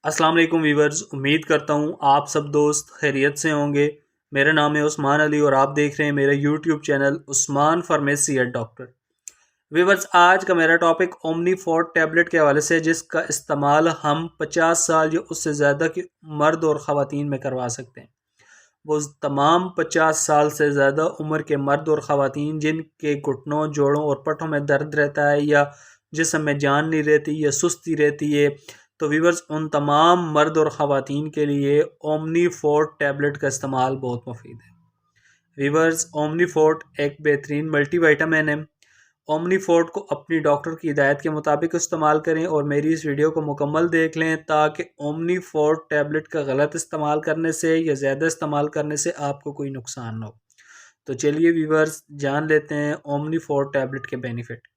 السلام علیکم ویورز، امید کرتا ہوں آپ سب دوست خیریت سے ہوں گے۔ میرا نام ہے عثمان علی اور آپ دیکھ رہے ہیں میرا YouTube channel Usman pharmacy at doctor. Viewers, آج کا میرا ٹاپک اومنی فورٹ ٹیبلٹ کے حوالے سے، جس کا استعمال ہم 50 سال یا اس سے زیادہ کی مرد اور خواتین میں کروا سکتے ہیں۔ وہ تمام 50 سال سے زیادہ عمر کے مرد اور خواتین جن کے گھٹنوں، جوڑوں اور پٹھوں میں درد رہتا ہے یا جسم میں جان نہیں رہتی یا سستی رہتی ہے، تو ویورز ان تمام مرد اور خواتین کے لیے اومنی فورٹ ٹیبلٹ کا استعمال بہت مفید ہے۔ ویورز، اومنی فورٹ ایک بہترین ملٹی وائٹامن ہے۔ اومنی فورٹ کو اپنی ڈاکٹر کی ہدایت کے مطابق استعمال کریں اور میری اس ویڈیو کو مکمل دیکھ لیں تاکہ اومنی فورٹ ٹیبلٹ کا غلط استعمال کرنے سے یا زیادہ استعمال کرنے سے آپ کو کوئی نقصان نہ ہو۔ تو چلیے ویورز، جان لیتے ہیں اومنی فورٹ ٹیبلٹ کے بینیفٹ۔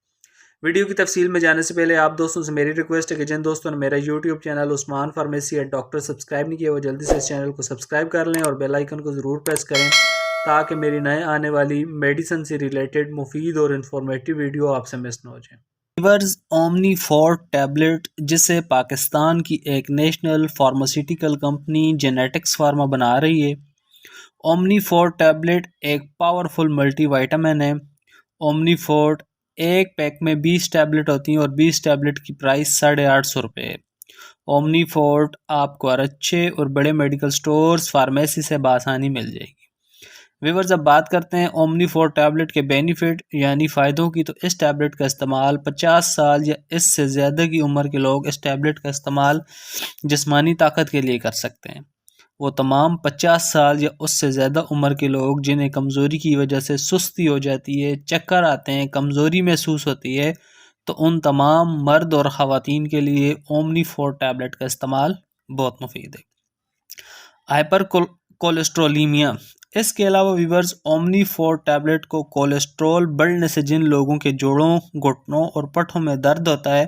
ویڈیو کی تفصیل میں جانے سے پہلے آپ دوستوں سے میری ریکویسٹ ہے کہ جن دوستوں نے میرا YouTube channel Usman pharmacy at doctor subscribe نہیں کیا وہ جلدی سے اس چینل کو سبسکرائب کر لیں اور بیل آئیکن کو ضرور پریس کریں تاکہ میری نئے آنے والی میڈیسن سے ریلیٹڈ مفید اور انفارمیٹیو ویڈیو آپ سے مس نہ ہو جائیں۔ ویورز، اومنی فورٹ ٹیبلٹ، جسے پاکستان کی ایک national pharmaceutical company genetics pharma بنا رہی ہے۔ اومنی فورٹ ٹیبلٹ ایک پاورفل ملٹی وائٹامن ہے۔ اومنی فورٹ ایک پیک میں 20 ٹیبلٹ ہوتی ہیں اور 20 ٹیبلٹ کی پرائس 850 روپے ہے۔ اومنی فورٹ آپ کو ہر اچھے اور بڑے میڈیکل سٹورز، فارمیسی سے بآسانی مل جائے گی۔ ویورز، اب بات کرتے ہیں اومنی فورٹ ٹیبلٹ کے بینیفٹ یعنی فائدوں کی۔ تو اس ٹیبلٹ کا استعمال 50 سال یا اس سے زیادہ کی عمر کے لوگ اس ٹیبلٹ کا استعمال جسمانی طاقت کے لیے کر سکتے ہیں۔ وہ تمام 50 سال یا اس سے زیادہ عمر کے لوگ جنہیں کمزوری کی وجہ سے سستی ہو جاتی ہے، چکر آتے ہیں، کمزوری محسوس ہوتی ہے، تو ان تمام مرد اور خواتین کے لیے اومنی فورٹ ٹیبلٹ کا استعمال بہت مفید ہے۔ ہائپر کولیسٹرولیمیا۔ اس کے علاوہ ویورز، اومنی فورٹ ٹیبلٹ کو کولیسٹرول بڑھنے سے جن لوگوں کے جوڑوں، گھٹنوں اور پٹھوں میں درد ہوتا ہے،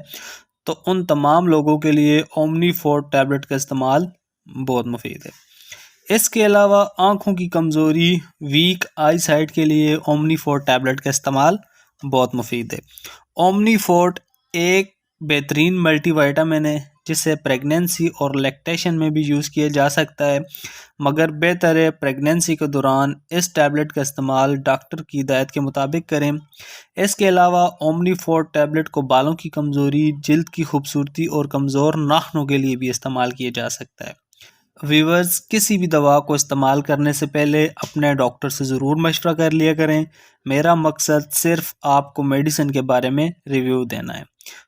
تو ان تمام لوگوں کے لیے اومنی فورٹ ٹیبلٹ کا استعمال بہت مفید ہے۔ اس کے علاوہ آنکھوں کی کمزوری، ویک آئی سائٹ کے لیے اومنی فورٹ ٹیبلٹ کا استعمال بہت مفید ہے۔ اومنی فورٹ ایک بہترین ملٹی وائٹامن ہے جسے پریگنینسی اور لیکٹیشن میں بھی یوز کیا جا سکتا ہے، مگر بہتر ہے پریگنینسی کے دوران اس ٹیبلٹ کا استعمال ڈاکٹر کی ہدایت کے مطابق کریں۔ اس کے علاوہ اومنی فورٹ ٹیبلٹ کو بالوں کی کمزوری، جلد کی خوبصورتی اور کمزور ناخنوں کے لیے بھی استعمال کیا جا سکتا ہے۔ ویورز، کسی بھی دوا کو استعمال کرنے سے پہلے اپنے ڈاکٹر سے ضرور مشورہ کر لیا کریں۔ میرا مقصد صرف آپ کو میڈیسن کے بارے میں ریویو دینا ہے۔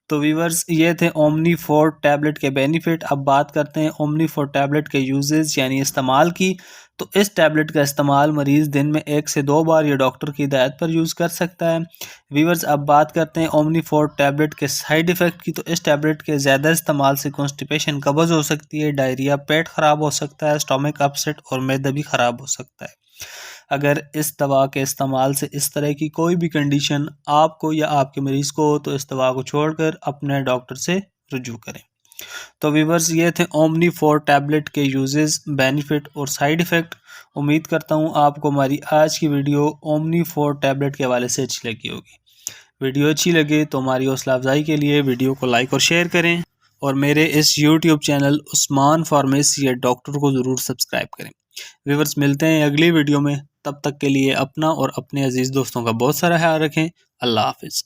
تو ویورز، یہ تھے اومنی فورٹ ٹیبلٹ کے بینیفٹ۔ اب بات کرتے ہیں اومنی فورٹ ٹیبلٹ کے یوزز یعنی استعمال کی۔ تو اس ٹیبلٹ کا استعمال مریض دن میں 1 سے 2 بار یا ڈاکٹر کی ہدایت پر یوز کر سکتا ہے۔ ویورز، اب بات کرتے ہیں اومنی فورٹ ٹیبلٹ کے سائیڈ ایفیکٹ کی۔ تو اس ٹیبلٹ کے زیادہ استعمال سے کانسٹیپیشن، قبض ہو سکتی ہے، ڈائریا، پیٹ خراب ہو سکتا ہے، اسٹامک اپسیٹ اور معدہ بھی خراب ہو سکتا ہے۔ اگر اس دوا کے استعمال سے اس طرح کی کوئی بھی کنڈیشن آپ کو یا آپ کے مریض کو ہو تو اس دوا کو چھوڑ کر اپنے ڈاکٹر سے رجوع کریں۔ تو ویورز، یہ تھے اومنی فورٹ ٹیبلٹ کے یوزز، بینیفٹ اور سائیڈ ایفیکٹ۔ امید کرتا ہوں آپ کو ہماری آج کی ویڈیو اومنی فورٹ ٹیبلٹ کے حوالے سے اچھی لگی ہوگی۔ ویڈیو اچھی لگے تو ہماری حوصلہ افزائی کے لیے ویڈیو کو لائک اور شیئر کریں اور میرے اس YouTube channel Usman pharmacy at doctor کو ضرور سبسکرائب کریں۔ ویورز، ملتے ہیں اگلی ویڈیو میں، تب تک کے لیے اپنا اور اپنے عزیز دوستوں کا بہت سارا خیال رکھیں۔ اللہ حافظ۔